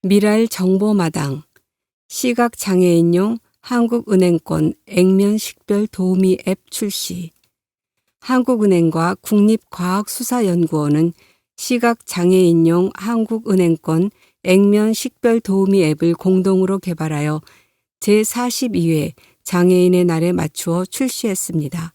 미랄 정보마당, 시각장애인용 한국은행권 액면 식별 도우미 앱 출시. 한국은행과 국립과학수사연구원은 시각장애인용 한국은행권 액면 식별 도우미 앱을 공동으로 개발하여 제42회 장애인의 날에 맞추어 출시했습니다.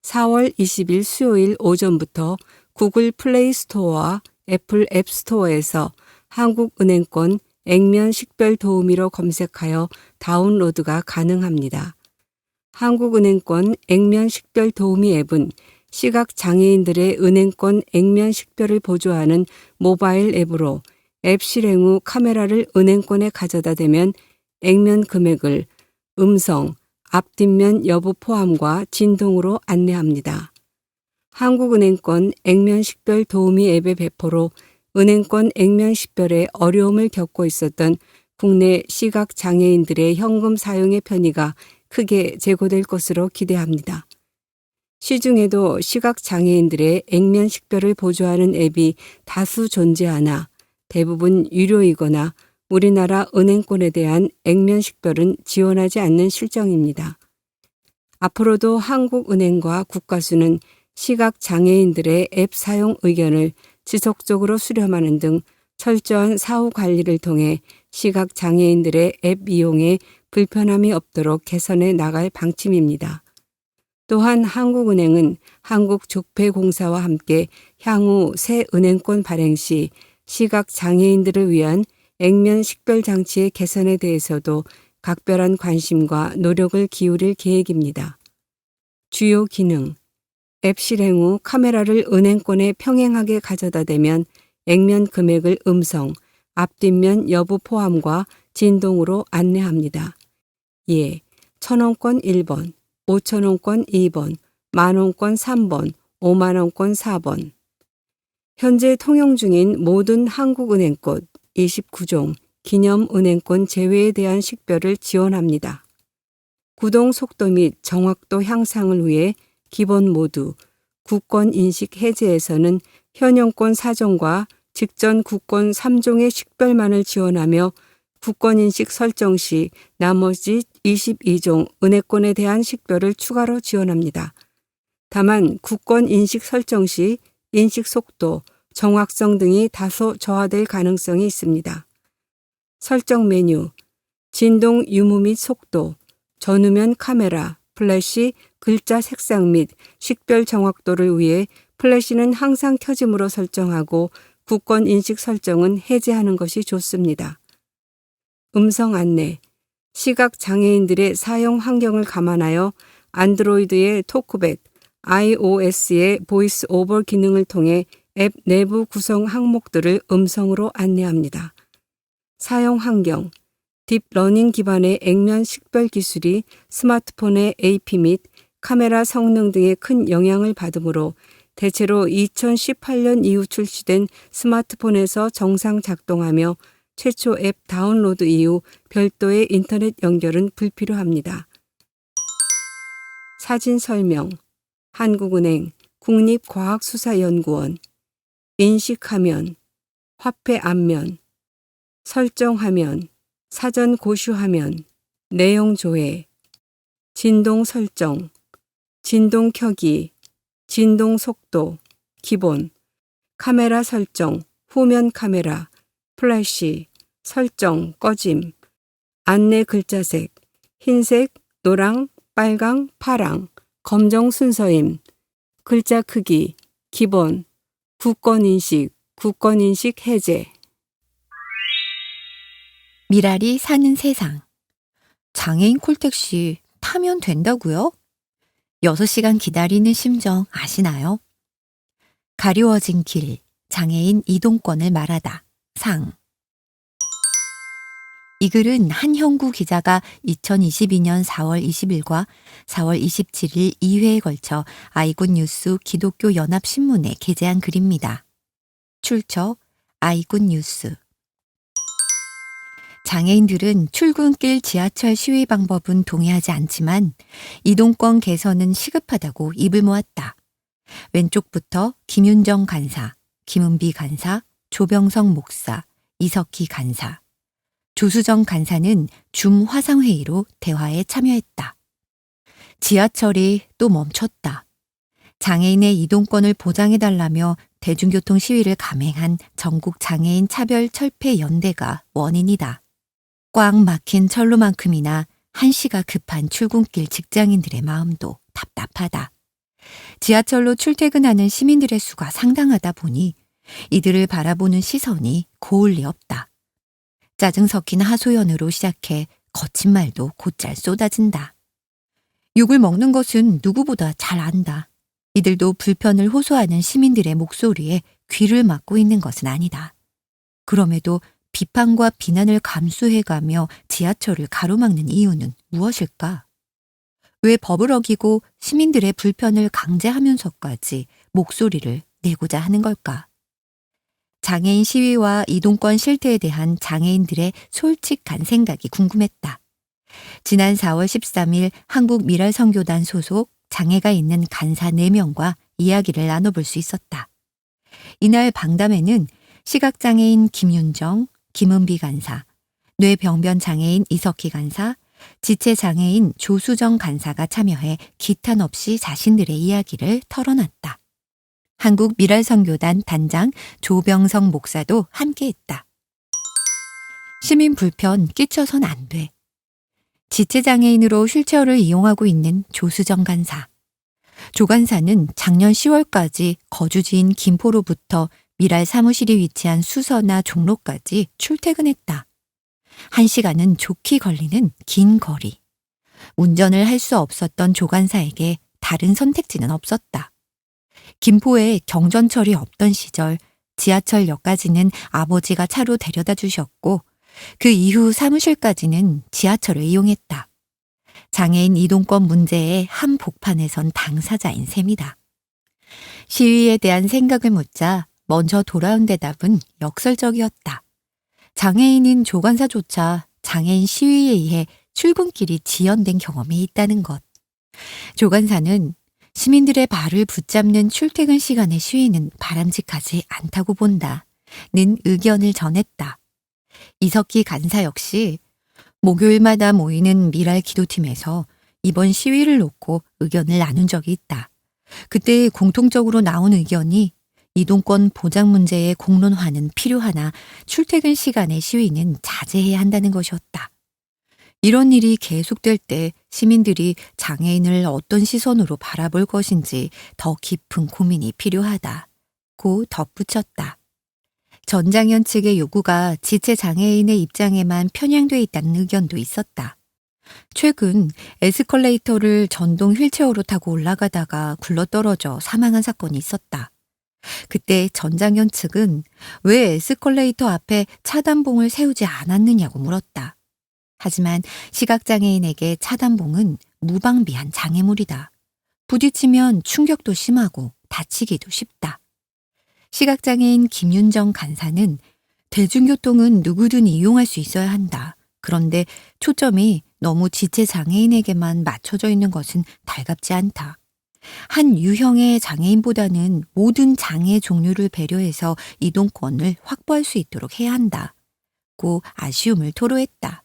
4월 20일 수요일 오전부터 구글 플레이 스토어와 애플 앱 스토어에서 한국은행권 액면 식별 도우미로 검색하여 다운로드가 가능합니다. 한국은행권 액면 식별 도우미 앱은 시각장애인들의 은행권 액면 식별을 보조하는 모바일 앱으로 앱 실행 후 카메라를 은행권에 가져다 대면 액면 금액을 음성, 앞뒷면 여부 포함과 진동으로 안내합니다. 한국은행권 액면 식별 도우미 앱의 배포로 은행권 액면 식별에 어려움을 겪고 있었던 국내 시각장애인들의 현금 사용의 편의가 크게 제고될 것으로 기대합니다. 시중에도 시각장애인들의 액면 식별을 보조하는 앱이 다수 존재하나 대부분 유료이거나 우리나라 은행권에 대한 액면 식별은 지원하지 않는 실정입니다. 앞으로도 한국은행과 국가수는 시각장애인들의 앱 사용 의견을 지속적으로 수렴하는 등 철저한 사후 관리를 통해 시각장애인들의 앱 이용에 불편함이 없도록 개선해 나갈 방침입니다. 또한 한국은행은 한국조폐공사와 함께 향후 새 은행권 발행 시 시각장애인들을 위한 액면 식별 장치의 개선에 대해서도 각별한 관심과 노력을 기울일 계획입니다. 주요 기능, 앱 실행 후 카메라를 은행권에 평행하게 가져다 대면 액면 금액을 음성, 앞뒷면 여부 포함과 진동으로 안내합니다. 예, 1,000원권 1번, 5,000원권 2번, 만원권 3번, 5만원권 4번. 현재 통용 중인 모든 한국은행권 29종 기념은행권 제외에 대한 식별을 지원합니다. 구동 속도 및 정확도 향상을 위해 기본 모두 국권 인식 해제에서는 현행권 4종과 직전 국권 3종의 식별만을 지원하며 국권 인식 설정 시 나머지 22종 은행권에 대한 식별을 추가로 지원합니다. 다만 국권 인식 설정 시 인식 속도, 정확성 등이 다소 저하될 가능성이 있습니다. 설정 메뉴, 진동 유무 및 속도, 전후면 카메라, 플래시, 글자 색상 및 식별 정확도를 위해 플래시는 항상 켜짐으로 설정하고 국권 인식 설정은 해제하는 것이 좋습니다. 음성 안내, 시각장애인들의 사용 환경을 감안하여 안드로이드의 토크백, iOS의 보이스 오버 기능을 통해 앱 내부 구성 항목들을 음성으로 안내합니다. 사용 환경, 딥러닝 기반의 액면 식별 기술이 스마트폰의 AP 및 카메라 성능 등에 큰 영향을 받으므로 대체로 2018년 이후 출시된 스마트폰에서 정상 작동하며 최초 앱 다운로드 이후 별도의 인터넷 연결은 불필요합니다. 사진 설명, 한국은행, 국립과학수사연구원, 인식화면, 화폐 앞면, 설정화면, 사전 고슈화면, 내용 조회, 진동 설정, 진동 켜기, 진동 속도, 기본, 카메라 설정, 후면 카메라, 플래시, 설정, 꺼짐, 안내 글자색, 흰색, 노랑, 빨강, 파랑, 검정 순서임, 글자 크기, 기본, 국권 인식 해제. 미랄이 사는 세상. 장애인 콜택시 타면 된다고요? 6시간 기다리는 심정 아시나요? 가리워진 길, 장애인 이동권을 말하다. 상. 이 글은 한형구 기자가 2022년 4월 20일과 4월 27일 2회에 걸쳐 아이굿뉴스 기독교 연합신문에 게재한 글입니다. 출처 아이굿뉴스. 장애인들은 출근길 지하철 시위 방법은 동의하지 않지만 이동권 개선은 시급하다고 입을 모았다. 왼쪽부터 김윤정 간사, 김은비 간사, 조병성 목사, 이석희 간사, 조수정 간사는 줌 화상회의로 대화에 참여했다. 지하철이 또 멈췄다. 장애인의 이동권을 보장해달라며 대중교통 시위를 감행한 전국 장애인 차별철폐연대가 원인이다. 꽉 막힌 철로만큼이나 한시가 급한 출근길 직장인들의 마음도 답답하다. 지하철로 출퇴근하는 시민들의 수가 상당하다 보니 이들을 바라보는 시선이 고울 리 없다. 짜증 섞인 하소연으로 시작해 거친 말도 곧잘 쏟아진다. 욕을 먹는 것은 누구보다 잘 안다. 이들도 불편을 호소하는 시민들의 목소리에 귀를 막고 있는 것은 아니다. 그럼에도 비판과 비난을 감수해가며 지하철을 가로막는 이유는 무엇일까? 왜 법을 어기고 시민들의 불편을 강제하면서까지 목소리를 내고자 하는 걸까? 장애인 시위와 이동권 실태에 대한 장애인들의 솔직한 생각이 궁금했다. 지난 4월 13일 한국미랄선교단 소속 장애가 있는 간사 4명과 이야기를 나눠볼 수 있었다. 이날 방담회는 시각장애인 김윤정, 김은비 간사, 뇌병변장애인 이석희 간사, 지체장애인 조수정 간사가 참여해 기탄 없이 자신들의 이야기를 털어놨다. 한국미랄선교단 단장 조병성 목사도 함께했다. 시민 불편 끼쳐선 안 돼. 지체장애인으로 휠체어를 이용하고 있는 조수정 간사. 조 간사는 작년 10월까지 거주지인 김포로부터 미랄 사무실이 위치한 수서나 종로까지 출퇴근했다. 1시간은 좋게 걸리는 긴 거리. 운전을 할 수 없었던 조 간사에게 다른 선택지는 없었다. 김포에 경전철이 없던 시절 지하철역까지는 아버지가 차로 데려다 주셨고 그 이후 사무실까지는 지하철을 이용했다. 장애인 이동권 문제의 한복판에 선 당사자인 셈이다. 시위에 대한 생각을 묻자 먼저 돌아온 대답은 역설적이었다. 장애인인 조간사조차 장애인 시위에 의해 출근길이 지연된 경험이 있다는 것. 조간사는 시민들의 발을 붙잡는 출퇴근 시간의 시위는 바람직하지 않다고 본다는 의견을 전했다. 이석희 간사 역시 목요일마다 모이는 미랄 기도팀에서 이번 시위를 놓고 의견을 나눈 적이 있다. 그때 공통적으로 나온 의견이 이동권 보장 문제의 공론화는 필요하나 출퇴근 시간의 시위는 자제해야 한다는 것이었다. 이런 일이 계속될 때 시민들이 장애인을 어떤 시선으로 바라볼 것인지 더 깊은 고민이 필요하다고 덧붙였다. 전장현 측의 요구가 지체장애인의 입장에만 편향돼 있다는 의견도 있었다. 최근 에스컬레이터를 전동 휠체어로 타고 올라가다가 굴러떨어져 사망한 사건이 있었다. 그때 전장현 측은 왜 에스컬레이터 앞에 차단봉을 세우지 않았느냐고 물었다. 하지만 시각장애인에게 차단봉은 무방비한 장애물이다. 부딪히면 충격도 심하고 다치기도 쉽다. 시각장애인 김윤정 간사는 대중교통은 누구든 이용할 수 있어야 한다. 그런데 초점이 너무 지체장애인에게만 맞춰져 있는 것은 달갑지 않다. 한 유형의 장애인보다는 모든 장애 종류를 배려해서 이동권을 확보할 수 있도록 해야 한다고 아쉬움을 토로했다.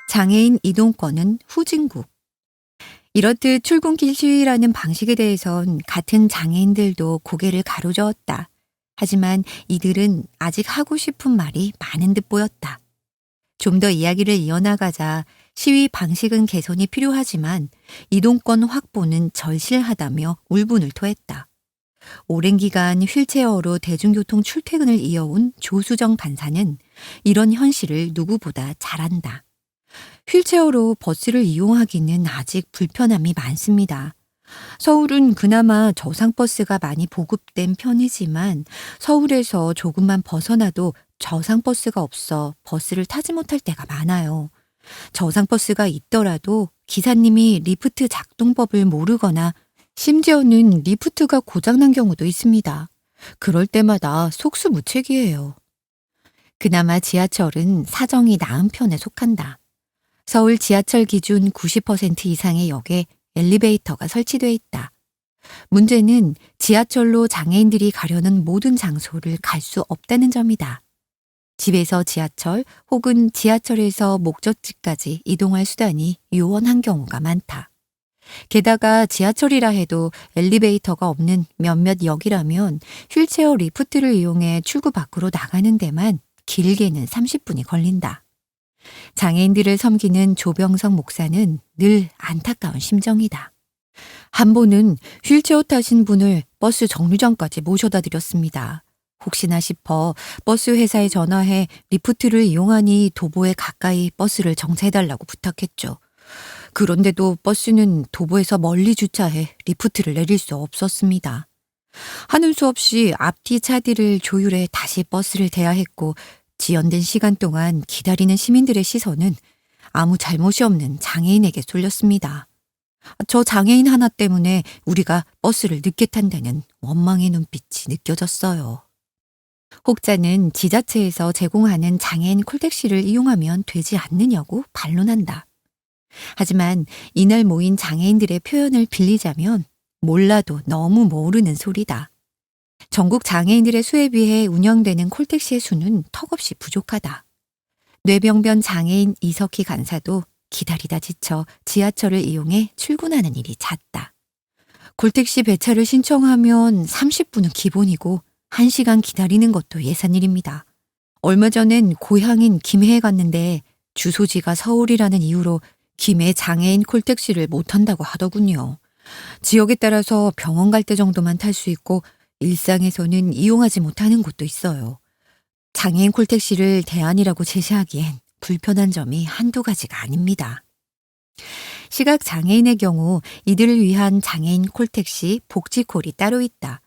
장애인 이동권은 후진국. 이렇듯 출근길 시위라는 방식에 대해선 같은 장애인들도 고개를 가로저었다. 하지만 이들은 아직 하고 싶은 말이 많은 듯 보였다. 좀 더 이야기를 이어나가자 시위 방식은 개선이 필요하지만 이동권 확보는 절실하다며 울분을 토했다. 오랜 기간 휠체어로 대중교통 출퇴근을 이어온 조수정 간사는 이런 현실을 누구보다 잘 안다. 휠체어로 버스를 이용하기는 아직 불편함이 많습니다. 서울은 그나마 저상버스가 많이 보급된 편이지만 서울에서 조금만 벗어나도 저상버스가 없어 버스를 타지 못할 때가 많아요. 저상버스가 있더라도 기사님이 리프트 작동법을 모르거나 심지어는 리프트가 고장난 경우도 있습니다. 그럴 때마다 속수무책이에요. 그나마 지하철은 사정이 나은 편에 속한다. 서울 지하철 기준 90% 이상의 역에 엘리베이터가 설치돼 있다. 문제는 지하철로 장애인들이 가려는 모든 장소를 갈 수 없다는 점이다. 집에서 지하철 혹은 지하철에서 목적지까지 이동할 수단이 요원한 경우가 많다. 게다가 지하철이라 해도 엘리베이터가 없는 몇몇 역이라면 휠체어 리프트를 이용해 출구 밖으로 나가는 데만 길게는 30분이 걸린다. 장애인들을 섬기는 조병석 목사는 늘 안타까운 심정이다. 한 번은 휠체어 타신 분을 버스 정류장까지 모셔다 드렸습니다. 혹시나 싶어 버스 회사에 전화해 리프트를 이용하니 도보에 가까이 버스를 정차해달라고 부탁했죠. 그런데도 버스는 도보에서 멀리 주차해 리프트를 내릴 수 없었습니다. 하는 수 없이 앞뒤 차들을 조율해 다시 버스를 대야 했고 지연된 시간 동안 기다리는 시민들의 시선은 아무 잘못이 없는 장애인에게 쏠렸습니다. 저 장애인 하나 때문에 우리가 버스를 늦게 탄다는 원망의 눈빛이 느껴졌어요. 혹자는 지자체에서 제공하는 장애인 콜택시를 이용하면 되지 않느냐고 반론한다. 하지만 이날 모인 장애인들의 표현을 빌리자면 몰라도 너무 모르는 소리다. 전국 장애인들의 수에 비해 운영되는 콜택시의 수는 턱없이 부족하다. 뇌병변 장애인 이석희 간사도 기다리다 지쳐 지하철을 이용해 출근하는 일이 잦다. 콜택시 배차를 신청하면 30분은 기본이고 1시간 기다리는 것도 예산일입니다. 얼마 전엔 고향인 김해에 갔는데 주소지가 서울이라는 이유로 김해 장애인 콜택시를 못 탄다고 하더군요. 지역에 따라서 병원 갈 때 정도만 탈 수 있고 일상에서는 이용하지 못하는 곳도 있어요. 장애인 콜택시를 대안이라고 제시하기엔 불편한 점이 한두 가지가 아닙니다. 시각장애인의 경우 이들을 위한 장애인 콜택시 복지콜이 따로 있다.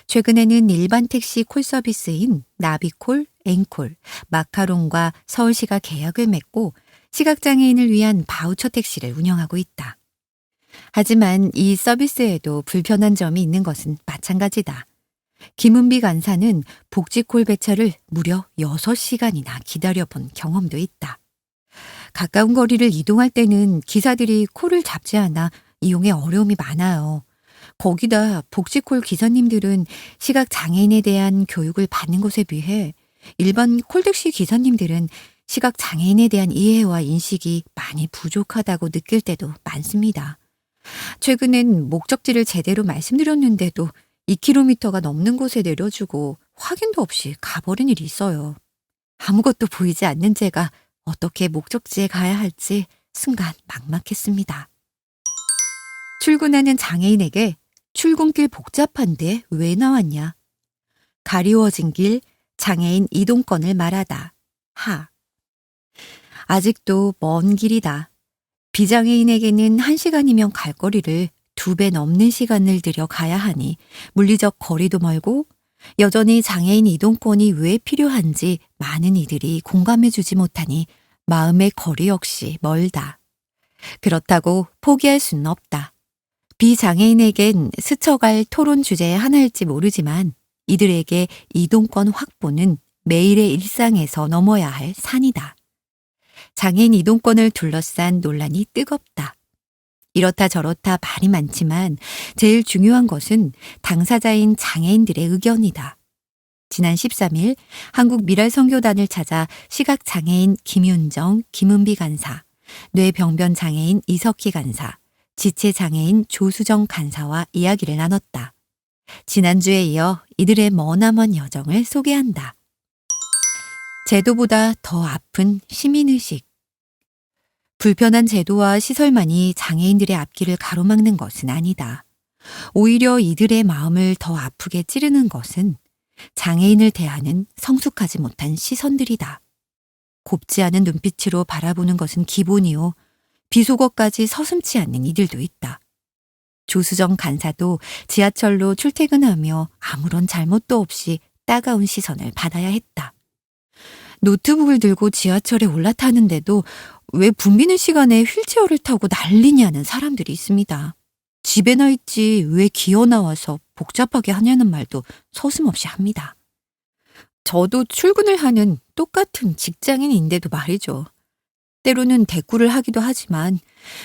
최근에는 일반 택시 콜 서비스인 나비콜, 앵콜, 마카롱과 서울시가 계약을 맺고 시각장애인을 위한 바우처 택시를 운영하고 있다. 하지만 이 서비스에도 불편한 점이 있는 것은 마찬가지다. 김은비 간사는 복지콜 배차를 무려 6시간이나 기다려본 경험도 있다. 가까운 거리를 이동할 때는 기사들이 콜을 잡지 않아 이용에 어려움이 많아요. 거기다 복지콜 기사님들은 시각장애인에 대한 교육을 받는 것에 비해 일반 콜택시 기사님들은 시각장애인에 대한 이해와 인식이 많이 부족하다고 느낄 때도 많습니다. 최근엔 목적지를 제대로 말씀드렸는데도 2km가 넘는 곳에 내려주고 확인도 없이 가버린 일이 있어요. 아무것도 보이지 않는 제가 어떻게 목적지에 가야 할지 순간 막막했습니다. 출근하는 장애인에게 출근길 복잡한데 왜 나왔냐? 가리워진 길, 장애인 이동권을 말하다. 하. 아직도 먼 길이다. 비장애인에게는 1시간이면 갈 거리를 2배 넘는 시간을 들여 가야 하니 물리적 거리도 멀고 여전히 장애인 이동권이 왜 필요한지 많은 이들이 공감해주지 못하니 마음의 거리 역시 멀다. 그렇다고 포기할 수는 없다. 비장애인에겐 스쳐갈 토론 주제의 하나일지 모르지만 이들에게 이동권 확보는 매일의 일상에서 넘어야 할 산이다. 장애인 이동권을 둘러싼 논란이 뜨겁다. 이렇다 저렇다 말이 많지만 제일 중요한 것은 당사자인 장애인들의 의견이다. 지난 13일 한국미랄선교단을 찾아 시각장애인 김윤정, 김은비 간사, 뇌병변장애인 이석희 간사, 지체장애인 조수정 간사와 이야기를 나눴다. 지난주에 이어 이들의 머나먼 여정을 소개한다. 제도보다 더 아픈 시민의식. 불편한 제도와 시설만이 장애인들의 앞길을 가로막는 것은 아니다. 오히려 이들의 마음을 더 아프게 찌르는 것은 장애인을 대하는 성숙하지 못한 시선들이다. 곱지 않은 눈빛으로 바라보는 것은 기본이요. 비속어까지 서슴지 않는 이들도 있다. 조수정 간사도 지하철로 출퇴근하며 아무런 잘못도 없이 따가운 시선을 받아야 했다. 노트북을 들고 지하철에 올라타는데도 왜 붐비는 시간에 휠체어를 타고 난리냐는 사람들이 있습니다. 집에나 있지 왜 기어 나와서 복잡하게 하냐는 말도 서슴없이 합니다. 저도 출근을 하는 똑같은 직장인인데도 말이죠. 때로는 대꾸를 하기도 하지만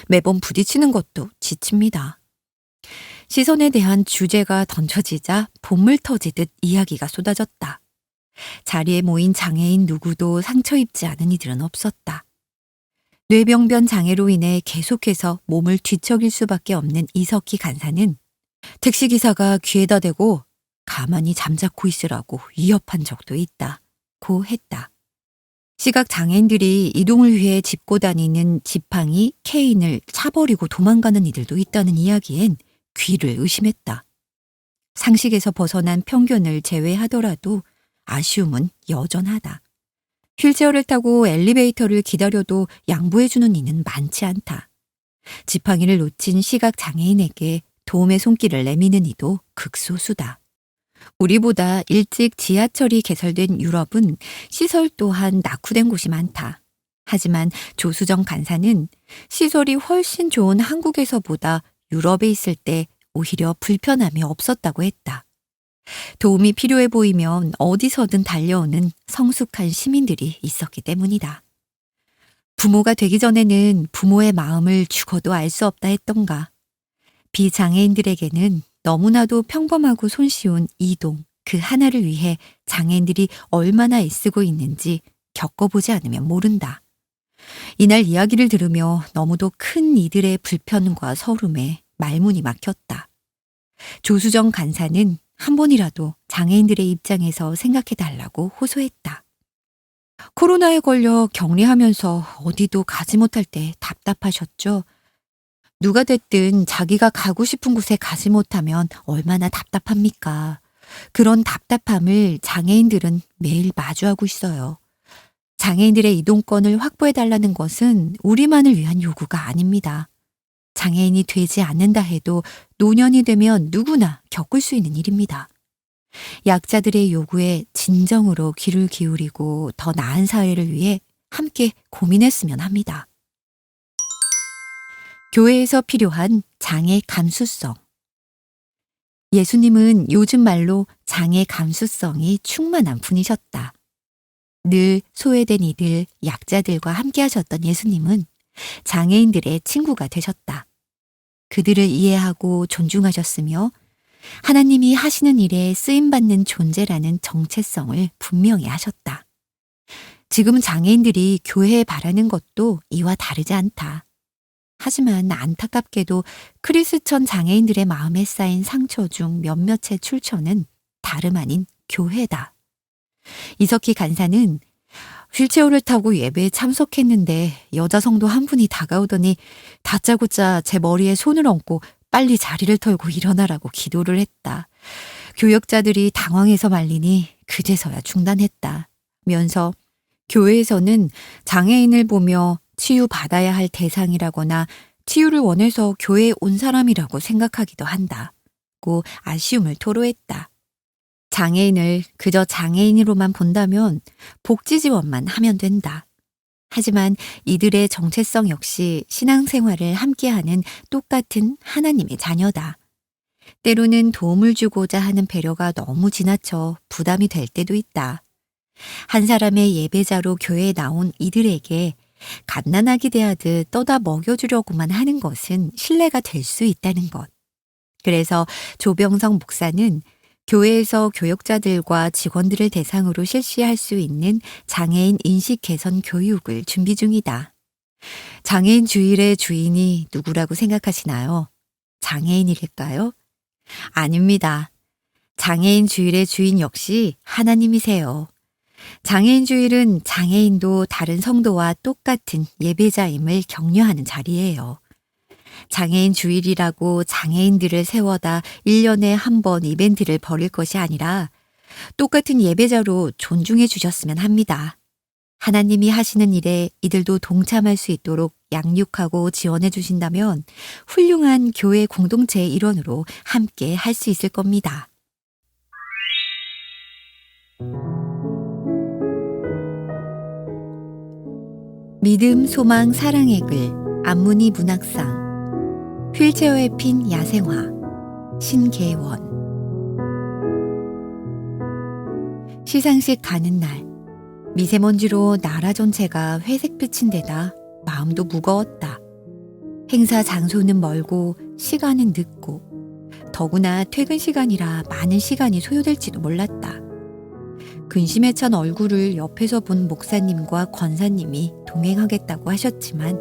매번 부딪히는 것도 지칩니다. 시선에 대한 주제가 던져지자 봇물 터지듯 이야기가 쏟아졌다. 자리에 모인 장애인 누구도 상처 입지 않은 이들은 없었다. 뇌병변 장애로 인해 계속해서 몸을 뒤척일 수밖에 없는 이석희 간사는 택시기사가 귀에다 대고 가만히 잠자코 있으라고 위협한 적도 있다고 했다. 시각장애인들이 이동을 위해 짚고 다니는 지팡이, 케인을 차버리고 도망가는 이들도 있다는 이야기엔 귀를 의심했다. 상식에서 벗어난 편견을 제외하더라도 아쉬움은 여전하다. 휠체어를 타고 엘리베이터를 기다려도 양보해주는 이는 많지 않다. 지팡이를 놓친 시각장애인에게 도움의 손길을 내미는 이도 극소수다. 우리보다 일찍 지하철이 개설된 유럽은 시설 또한 낙후된 곳이 많다. 하지만 조수정 간사는 시설이 훨씬 좋은 한국에서보다 유럽에 있을 때 오히려 불편함이 없었다고 했다. 도움이 필요해 보이면 어디서든 달려오는 성숙한 시민들이 있었기 때문이다. 부모가 되기 전에는 부모의 마음을 죽어도 알 수 없다 했던가. 비장애인들에게는 너무나도 평범하고 손쉬운 이동 그 하나를 위해 장애인들이 얼마나 애쓰고 있는지 겪어보지 않으면 모른다. 이날 이야기를 들으며 너무도 큰 이들의 불편과 서름에 말문이 막혔다. 조수정 간사는 한 번이라도 장애인들의 입장에서 생각해달라고 호소했다. 코로나에 걸려 격리하면서 어디도 가지 못할 때 답답하셨죠? 누가 됐든 자기가 가고 싶은 곳에 가지 못하면 얼마나 답답합니까? 그런 답답함을 장애인들은 매일 마주하고 있어요. 장애인들의 이동권을 확보해달라는 것은 우리만을 위한 요구가 아닙니다. 장애인이 되지 않는다 해도 노년이 되면 누구나 겪을 수 있는 일입니다. 약자들의 요구에 진정으로 귀를 기울이고 더 나은 사회를 위해 함께 고민했으면 합니다. 교회에서 필요한 장애 감수성. 예수님은 요즘 말로 장애 감수성이 충만한 분이셨다. 늘 소외된 이들, 약자들과 함께 하셨던 예수님은 장애인들의 친구가 되셨다. 그들을 이해하고 존중하셨으며 하나님이 하시는 일에 쓰임받는 존재라는 정체성을 분명히 하셨다. 지금 장애인들이 교회에 바라는 것도 이와 다르지 않다. 하지만 안타깝게도 크리스천 장애인들의 마음에 쌓인 상처 중 몇몇의 출처는 다름 아닌 교회다. 이석희 간사는 휠체어를 타고 예배에 참석했는데 여자 성도 한 분이 다가오더니 다짜고짜 제 머리에 손을 얹고 빨리 자리를 털고 일어나라고 기도를 했다. 교역자들이 당황해서 말리니 그제서야 중단했다. 면서 교회에서는 장애인을 보며 치유받아야 할 대상이라거나 치유를 원해서 교회에 온 사람이라고 생각하기도 한다고 아쉬움을 토로했다. 장애인을 그저 장애인으로만 본다면 복지 지원만 하면 된다. 하지만 이들의 정체성 역시 신앙생활을 함께하는 똑같은 하나님의 자녀다. 때로는 도움을 주고자 하는 배려가 너무 지나쳐 부담이 될 때도 있다. 한 사람의 예배자로 교회에 나온 이들에게 갓난아기 대하듯 떠다 먹여주려고만 하는 것은 신뢰가 될 수 있다는 것. 그래서 조병성 목사는 교회에서 교역자들과 직원들을 대상으로 실시할 수 있는 장애인 인식 개선 교육을 준비 중이다. 장애인 주일의 주인이 누구라고 생각하시나요? 장애인일까요? 아닙니다. 장애인 주일의 주인 역시 하나님이세요. 장애인 주일은 장애인도 다른 성도와 똑같은 예배자임을 격려하는 자리예요. 장애인 주일이라고 장애인들을 세워다 1년에 한 번 이벤트를 벌일 것이 아니라 똑같은 예배자로 존중해 주셨으면 합니다. 하나님이 하시는 일에 이들도 동참할 수 있도록 양육하고 지원해 주신다면 훌륭한 교회 공동체의 일원으로 함께 할 수 있을 겁니다. 믿음, 소망, 사랑의 글, 안문희 문학상, 휠체어에 핀 야생화, 신계원. 시상식 가는 날, 미세먼지로 나라 전체가 회색빛인 데다 마음도 무거웠다. 행사 장소는 멀고 시간은 늦고 더구나 퇴근 시간이라 많은 시간이 소요될지도 몰랐다. 근심에 찬 얼굴을 옆에서 본 목사님과 권사님이 동행하겠다고 하셨지만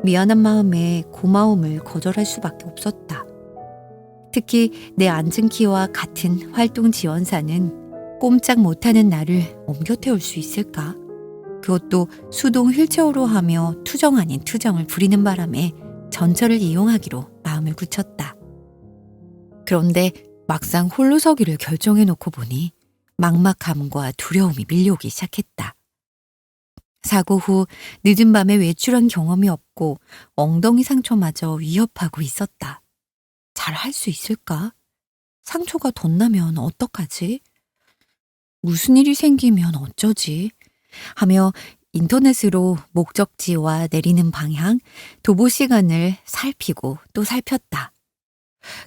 미안한 마음에 고마움을 거절할 수밖에 없었다. 특히 내 앉은 키와 같은 활동 지원사는 꼼짝 못하는 나를 옮겨 태울 수 있을까? 그것도 수동 휠체어로 하며 투정 아닌 투정을 부리는 바람에 전철을 이용하기로 마음을 굳혔다. 그런데 막상 홀로 서기를 결정해놓고 보니 막막함과 두려움이 밀려오기 시작했다. 사고 후 늦은 밤에 외출한 경험이 없고 엉덩이 상처마저 위협하고 있었다. 잘 할 수 있을까? 상처가 덧나면 어떡하지? 무슨 일이 생기면 어쩌지? 하며 인터넷으로 목적지와 내리는 방향, 도보 시간을 살피고 또 살폈다.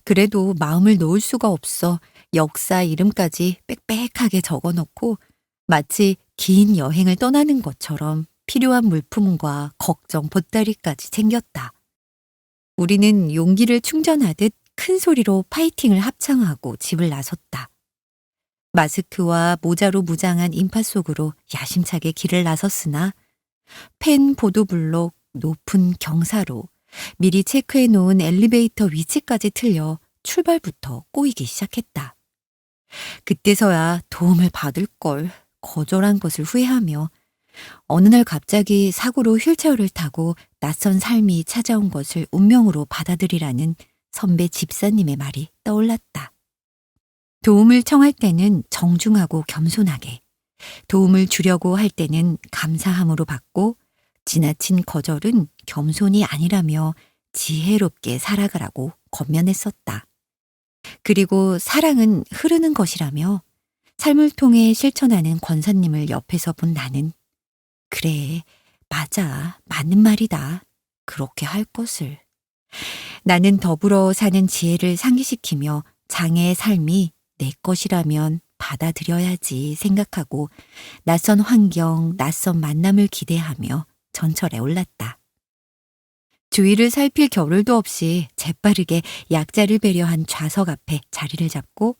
그래도 마음을 놓을 수가 없어 역사 이름까지 빽빽하게 적어놓고 마치 긴 여행을 떠나는 것처럼 필요한 물품과 걱정 보따리까지 챙겼다. 우리는 용기를 충전하듯 큰 소리로 파이팅을 합창하고 집을 나섰다. 마스크와 모자로 무장한 인파 속으로 야심차게 길을 나섰으나 펜 보도블록 높은 경사로 미리 체크해 놓은 엘리베이터 위치까지 틀려 출발부터 꼬이기 시작했다. 그때서야 도움을 받을 걸 거절한 것을 후회하며 어느 날 갑자기 사고로 휠체어를 타고 낯선 삶이 찾아온 것을 운명으로 받아들이라는 선배 집사님의 말이 떠올랐다. 도움을 청할 때는 정중하고 겸손하게, 도움을 주려고 할 때는 감사함으로 받고 지나친 거절은 겸손이 아니라며 지혜롭게 살아가라고 권면했었다. 그리고 사랑은 흐르는 것이라며 삶을 통해 실천하는 권사님을 옆에서 본 나는 그래, 맞아, 맞는 말이다. 그렇게 할 것을. 나는 더불어 사는 지혜를 상기시키며 장애의 삶이 내 것이라면 받아들여야지 생각하고 낯선 환경, 낯선 만남을 기대하며 전철에 올랐다. 주위를 살필 겨를도 없이 재빠르게 약자를 배려한 좌석 앞에 자리를 잡고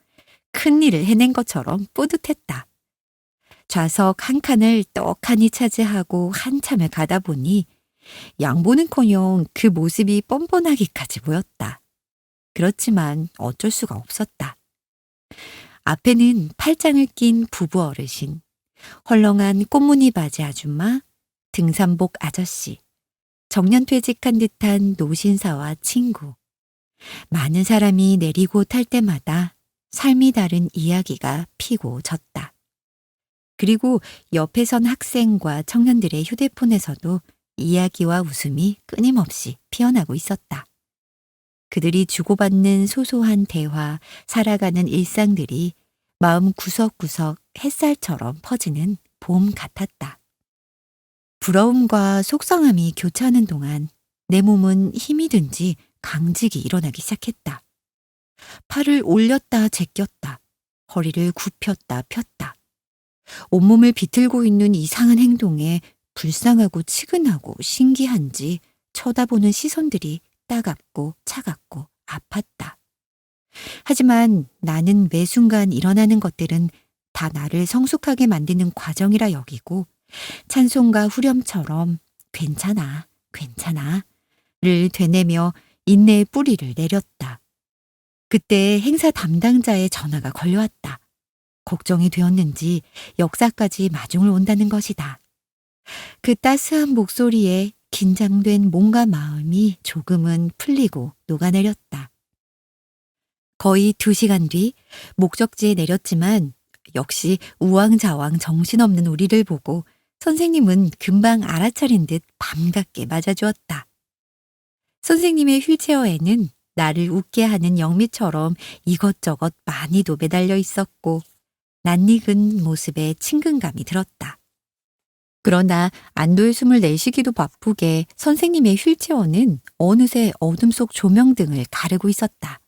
큰일을 해낸 것처럼 뿌듯했다. 좌석 한 칸을 떡하니 차지하고 한참을 가다 보니 양보는커녕 그 모습이 뻔뻔하기까지 보였다. 그렇지만 어쩔 수가 없었다. 앞에는 팔짱을 낀 부부 어르신, 헐렁한 꽃무늬 바지 아줌마, 등산복 아저씨, 정년퇴직한 듯한 노신사와 친구. 많은 사람이 내리고 탈 때마다 삶이 다른 이야기가 피고 졌다. 그리고 옆에 선 학생과 청년들의 휴대폰에서도 이야기와 웃음이 끊임없이 피어나고 있었다. 그들이 주고받는 소소한 대화, 살아가는 일상들이 마음 구석구석 햇살처럼 퍼지는 봄 같았다. 부러움과 속상함이 교차하는 동안 내 몸은 힘이 든지 강직이 일어나기 시작했다. 팔을 올렸다 제꼈다. 허리를 굽혔다 폈다. 온몸을 비틀고 있는 이상한 행동에 불쌍하고 치근하고 신기한지 쳐다보는 시선들이 따갑고 차갑고 아팠다. 하지만 나는 매 순간 일어나는 것들은 다 나를 성숙하게 만드는 과정이라 여기고 찬송가 후렴처럼 괜찮아, 괜찮아를 되뇌며 인내의 뿌리를 내렸다. 그때 행사 담당자의 전화가 걸려왔다. 걱정이 되었는지 역사까지 마중을 온다는 것이다. 그 따스한 목소리에 긴장된 몸과 마음이 조금은 풀리고 녹아내렸다. 거의 2시간 뒤 목적지에 내렸지만 역시 우왕좌왕 정신없는 우리를 보고 선생님은 금방 알아차린 듯 반갑게 맞아주었다. 선생님의 휠체어에는 나를 웃게 하는 영미처럼 이것저것 많이도 매달려 있었고 낯익은 모습에 친근감이 들었다. 그러나 안도의 숨을 내쉬기도 바쁘게 선생님의 휠체어는 어느새 어둠 속 조명등을 가르고 있었다.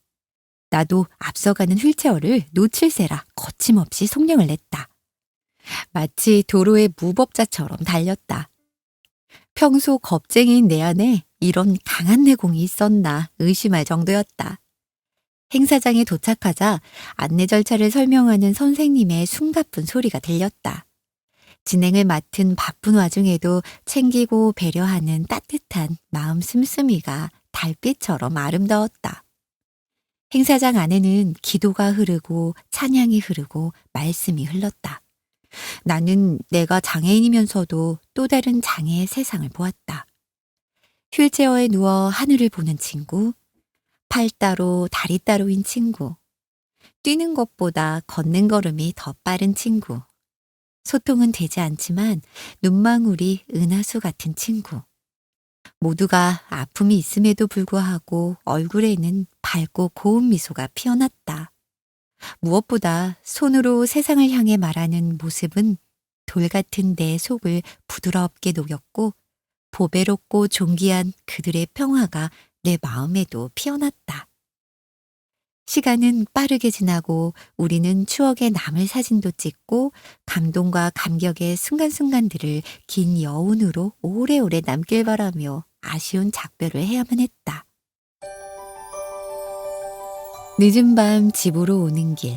나도 앞서가는 휠체어를 놓칠세라 거침없이 속력을 냈다. 마치 도로의 무법자처럼 달렸다. 평소 겁쟁이인 내 안에 이런 강한 내공이 있었나 의심할 정도였다. 행사장에 도착하자 안내 절차를 설명하는 선생님의 숨가쁜 소리가 들렸다. 진행을 맡은 바쁜 와중에도 챙기고 배려하는 따뜻한 마음 씀씀이가 달빛처럼 아름다웠다. 행사장 안에는 기도가 흐르고 찬양이 흐르고 말씀이 흘렀다. 나는 내가 장애인이면서도 또 다른 장애의 세상을 보았다. 휠체어에 누워 하늘을 보는 친구, 팔 따로 다리 따로인 친구, 뛰는 것보다 걷는 걸음이 더 빠른 친구, 소통은 되지 않지만 눈망울이 은하수 같은 친구. 모두가 아픔이 있음에도 불구하고 얼굴에는 밝고 고운 미소가 피어났다. 무엇보다 손으로 세상을 향해 말하는 모습은 돌 같은 내 속을 부드럽게 녹였고 보배롭고 존귀한 그들의 평화가 내 마음에도 피어났다. 시간은 빠르게 지나고 우리는 추억에 남을 사진도 찍고 감동과 감격의 순간순간들을 긴 여운으로 오래오래 남길 바라며 아쉬운 작별을 해야만 했다. 늦은 밤 집으로 오는 길.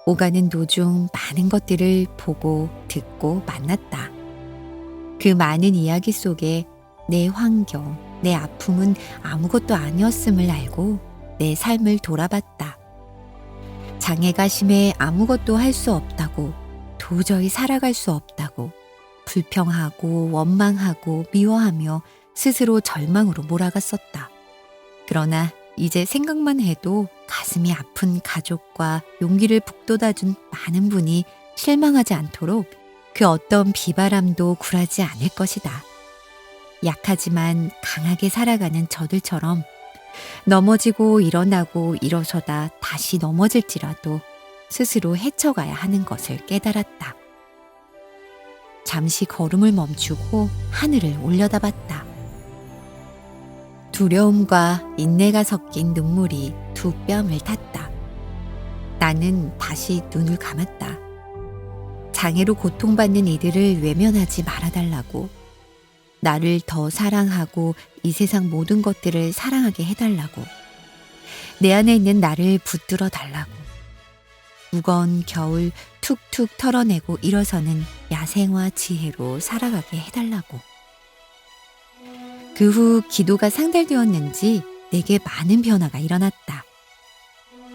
오가는 도중 많은 것들을 보고 듣고 만났다. 그 많은 이야기 속에 내 환경, 내 아픔은 아무것도 아니었음을 알고 내 삶을 돌아봤다. 장애가 심해 아무것도 할 수 없다고, 도저히 살아갈 수 없다고, 불평하고 원망하고 미워하며 스스로 절망으로 몰아갔었다. 그러나 이제 생각만 해도 가슴이 아픈 가족과 용기를 북돋아준 많은 분이 실망하지 않도록 그 어떤 비바람도 굴하지 않을 것이다. 약하지만 강하게 살아가는 저들처럼 넘어지고 일어나고 일어서다 다시 넘어질지라도 스스로 헤쳐가야 하는 것을 깨달았다. 잠시 걸음을 멈추고 하늘을 올려다봤다. 두려움과 인내가 섞인 눈물이 두 뺨을 탔다. 나는 다시 눈을 감았다. 장애로 고통받는 이들을 외면하지 말아달라고, 나를 더 사랑하고 이 세상 모든 것들을 사랑하게 해달라고, 내 안에 있는 나를 붙들어 달라고, 무거운 겨울 툭툭 털어내고 일어서는 야생화 지혜로 살아가게 해달라고. 그 후 기도가 상달되었는지 내게 많은 변화가 일어났다.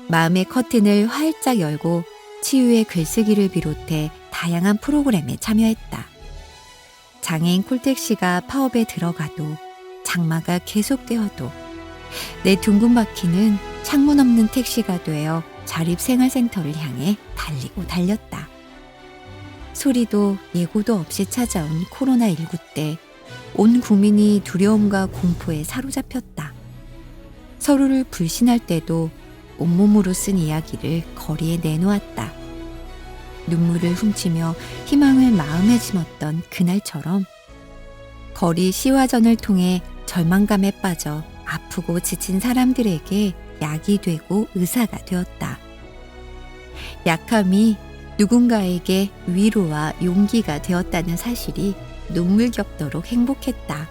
마음의 커튼을 활짝 열고 치유의 글쓰기를 비롯해 다양한 프로그램에 참여했다. 장애인 콜택시가 파업에 들어가도 장마가 계속되어도 내 둥근 바퀴는 창문 없는 택시가 되어 자립생활센터를 향해 달리고 달렸다. 소리도 예고도 없이 찾아온 코로나19 때 온 국민이 두려움과 공포에 사로잡혔다. 서로를 불신할 때도 온몸으로 쓴 이야기를 거리에 내놓았다. 눈물을 훔치며 희망을 마음에 심었던 그날처럼 거리 시화전을 통해 절망감에 빠져 아프고 지친 사람들에게 약이 되고 의사가 되었다. 약함이 누군가에게 위로와 용기가 되었다는 사실이 눈물겹도록 행복했다.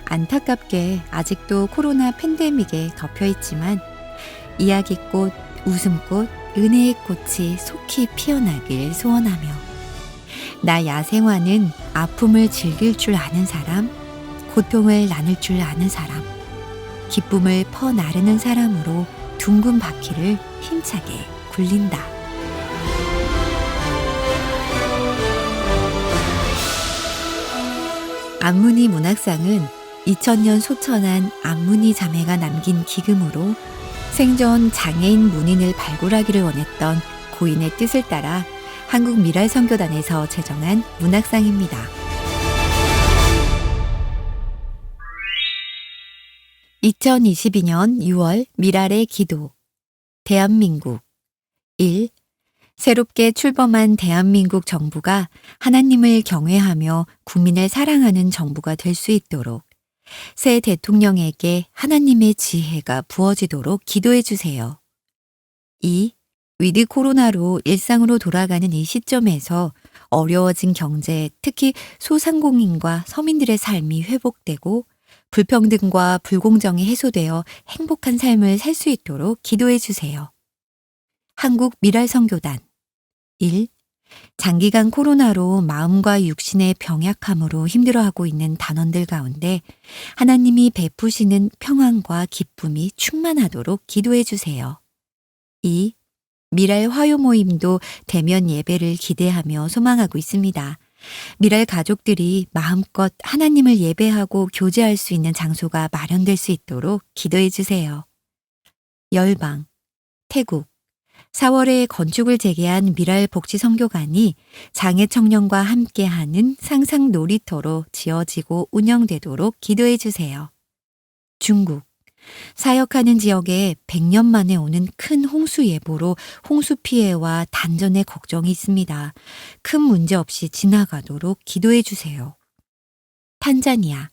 안타깝게 아직도 코로나 팬데믹에 덮여있지만 이야기꽃, 웃음꽃, 은혜의 꽃이 속히 피어나길 소원하며 나 야생화는 아픔을 즐길 줄 아는 사람, 고통을 나눌 줄 아는 사람, 기쁨을 퍼나르는 사람으로 둥근 바퀴를 힘차게 굴린다. 안문희 문학상은 2000년 소천한 안문희 자매가 남긴 기금으로 생전 장애인 문인을 발굴하기를 원했던 고인의 뜻을 따라 한국미랄선교단에서 제정한 문학상입니다. (2022년 6월) 미랄의 기도. 대한민국 1. 새롭게 출범한 대한민국 정부가 하나님을 경외하며 국민을 사랑하는 정부가 될 수 있도록 새 대통령에게 하나님의 지혜가 부어지도록 기도해 주세요. 2. 위드 코로나로 일상으로 돌아가는 이 시점에서 어려워진 경제, 특히 소상공인과 서민들의 삶이 회복되고 불평등과 불공정이 해소되어 행복한 삶을 살 수 있도록 기도해 주세요. 한국 미랄선교단 1. 장기간 코로나로 마음과 육신의 병약함으로 힘들어하고 있는 단원들 가운데 하나님이 베푸시는 평안과 기쁨이 충만하도록 기도해 주세요. 2. 미랄 화요 모임도 대면 예배를 기대하며 소망하고 있습니다. 미랄 가족들이 마음껏 하나님을 예배하고 교제할 수 있는 장소가 마련될 수 있도록 기도해 주세요. 열방, 태국, 4월에 건축을 재개한 미랄 복지 선교관이 장애 청년과 함께하는 상상 놀이터로 지어지고 운영되도록 기도해 주세요. 중국, 사역하는 지역에 100년 만에 오는 큰 홍수 예보로 홍수 피해와 단전의 걱정이 있습니다. 큰 문제 없이 지나가도록 기도해 주세요. 탄자니아,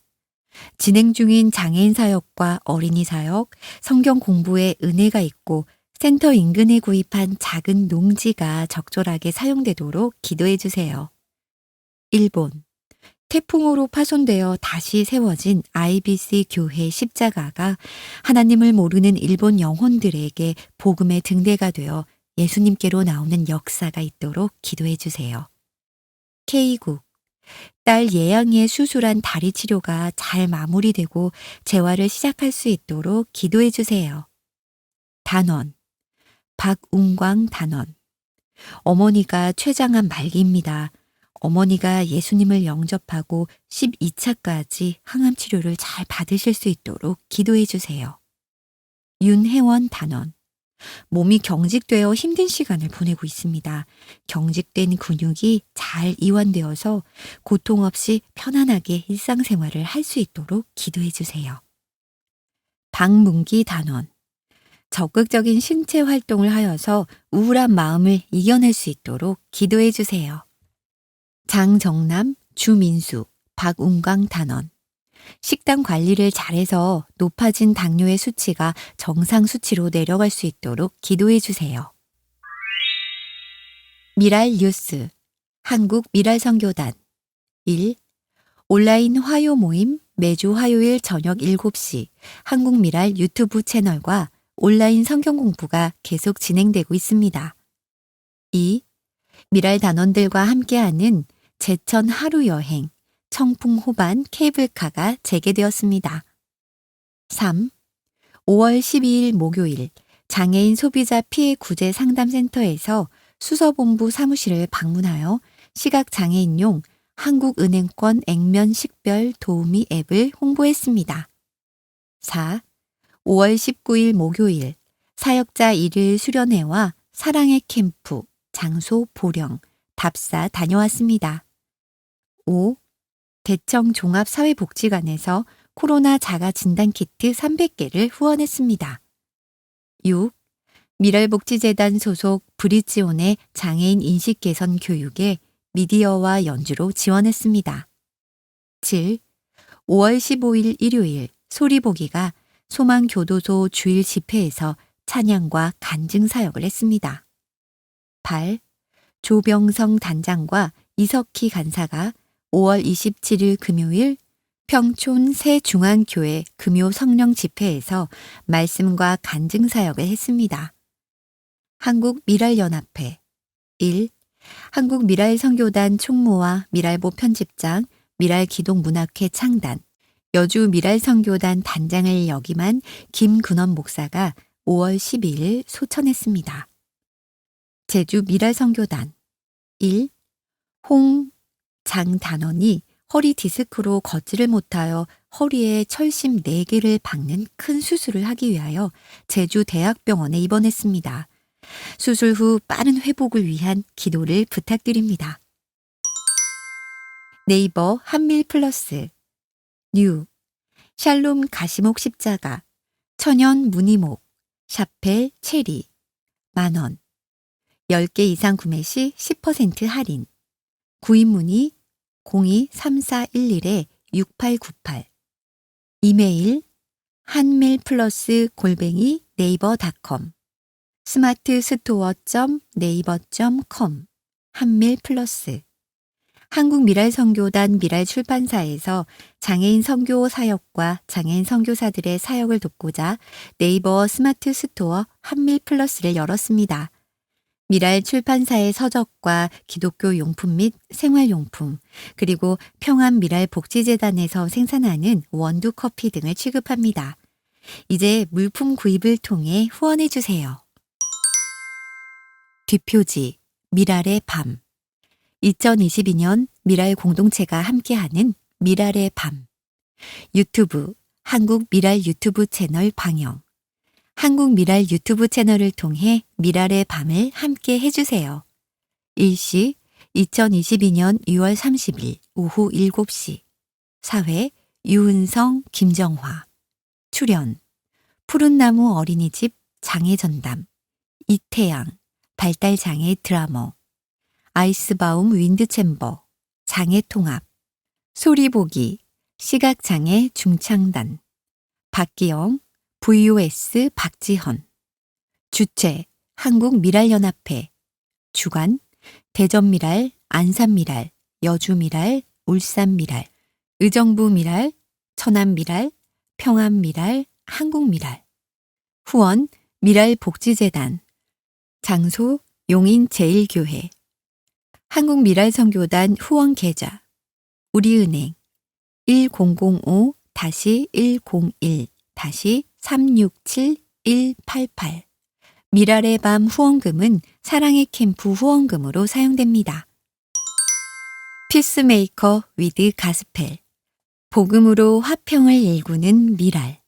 진행 중인 장애인 사역과 어린이 사역, 성경 공부에 은혜가 있고 센터 인근에 구입한 작은 농지가 적절하게 사용되도록 기도해 주세요. 일본, 태풍으로 파손되어 다시 세워진 IBC 교회 십자가가 하나님을 모르는 일본 영혼들에게 복음의 등대가 되어 예수님께로 나오는 역사가 있도록 기도해 주세요. K국, 딸 예양이의 수술한 다리 치료가 잘 마무리되고 재활을 시작할 수 있도록 기도해 주세요. 단원, 박운광 단원, 어머니가 췌장암 말기입니다. 어머니가 예수님을 영접하고 12차까지 항암 치료를 잘 받으실 수 있도록 기도해 주세요. 윤혜원 단원, 몸이 경직되어 힘든 시간을 보내고 있습니다. 경직된 근육이 잘 이완되어서 고통 없이 편안하게 일상생활을 할 수 있도록 기도해 주세요. 박문기 단원, 적극적인 신체 활동을 하여서 우울한 마음을 이겨낼 수 있도록 기도해 주세요. 장정남, 주민수, 박운광 단원, 식단 관리를 잘해서 높아진 당뇨의 수치가 정상 수치로 내려갈 수 있도록 기도해 주세요. 미랄 뉴스, 한국 미랄 선교단 1. 온라인 화요 모임 매주 화요일 저녁 7시 한국 미랄 유튜브 채널과 온라인 성경 공부가 계속 진행되고 있습니다. 2. 미랄 단원들과 함께하는 제천 하루 여행 청풍호반 케이블카가 재개되었습니다. 3. 5월 12일 목요일 장애인 소비자 피해 구제 상담센터에서 수서본부 사무실을 방문하여 시각장애인용 한국은행권 액면 식별 도우미 앱을 홍보했습니다. 4. 5월 19일 목요일 사역자 일일 수련회와 사랑의 캠프, 장소 보령, 답사 다녀왔습니다. 5. 대청 종합사회복지관에서 코로나 자가진단키트 300개를 후원했습니다. 6. 미랄복지재단 소속 브릿지온의 장애인 인식개선 교육에 미디어와 연주로 지원했습니다. 7. 5월 15일 일요일 소리보기가 소망교도소 주일 집회에서 찬양과 간증 사역을 했습니다. 8. 조병성 단장과 이석희 간사가 5월 27일 금요일 평촌 새중앙교회 금요 성령 집회에서 말씀과 간증 사역을 했습니다. 한국 미랄연합회 1. 한국 미랄 선교단 총무와 미랄보 편집장, 미랄기독문학회 창단, 여주 미랄 선교단 단장을 역임한 김근원 목사가 5월 12일 소천했습니다. 제주 미랄 선교단 1. 장 단원이 허리 디스크로 걷지를 못하여 허리에 철심 4개를 박는 큰 수술을 하기 위하여 제주 대학병원에 입원했습니다. 수술 후 빠른 회복을 위한 기도를 부탁드립니다. 네이버 한밀플러스 뉴 샬롬 가시목 십자가 천연 무늬목 샤펠 체리 만원 10개 이상 구매 시 10% 할인 구입 문의 02-3411-6898 이메일 한밀플러스@네이버.com 스마트 스토어.네이버.com 한밀플러스 한국미랄선교단 미랄출판사에서 장애인 선교 사역과 장애인 선교사들의 사역을 돕고자 네이버 스마트 스토어 한밀플러스를 열었습니다. 미랄출판사의 서적과 기독교 용품 및 생활용품, 그리고 평안미랄복지재단에서 생산하는 원두커피 등을 취급합니다. 이제 물품 구입을 통해 후원해주세요. 뒷표지, 미랄의 밤. 2022년 미랄 공동체가 함께하는 미랄의 밤. 유튜브, 한국 미랄 유튜브 채널 방영. 한국 미랄 유튜브 채널을 통해 미랄의 밤을 함께 해주세요. 일시 2022년 6월 30일 오후 7시. 사회 유은성, 김정화. 출연 푸른나무 어린이집 장애전담. 이태양, 발달장애 드라머. 아이스바움 윈드챔버, 장애통합. 소리보기, 시각장애 중창단. 박기영, VOS 박지헌. 주최, 한국미랄연합회. 주관, 대전미랄, 안산미랄, 여주미랄, 울산미랄, 의정부미랄, 천안미랄, 평안미랄, 한국미랄. 후원, 미랄복지재단. 장소, 용인제일교회. 한국미랄선교단 후원계좌. 우리은행 1001-101-367-188. 미랄의 밤 후원금은 사랑의 캠프 후원금으로 사용됩니다. 피스메이커 위드 가스펠. 복음으로 화평을 일구는 미랄.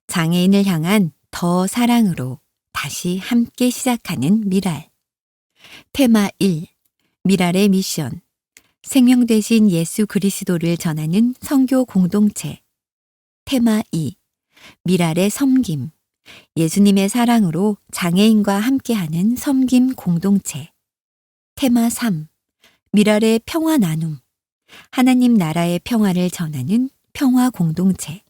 장애인을 향한 더 사랑으로 다시 함께 시작하는 미랄. 테마 1. 미랄의 미션. 생명 대신 예수 그리스도를 전하는 선교 공동체. 테마 2. 미랄의 섬김. 예수님의 사랑으로 장애인과 함께하는 섬김 공동체. 테마 3. 미랄의 평화 나눔. 하나님 나라의 평화를 전하는 평화 공동체.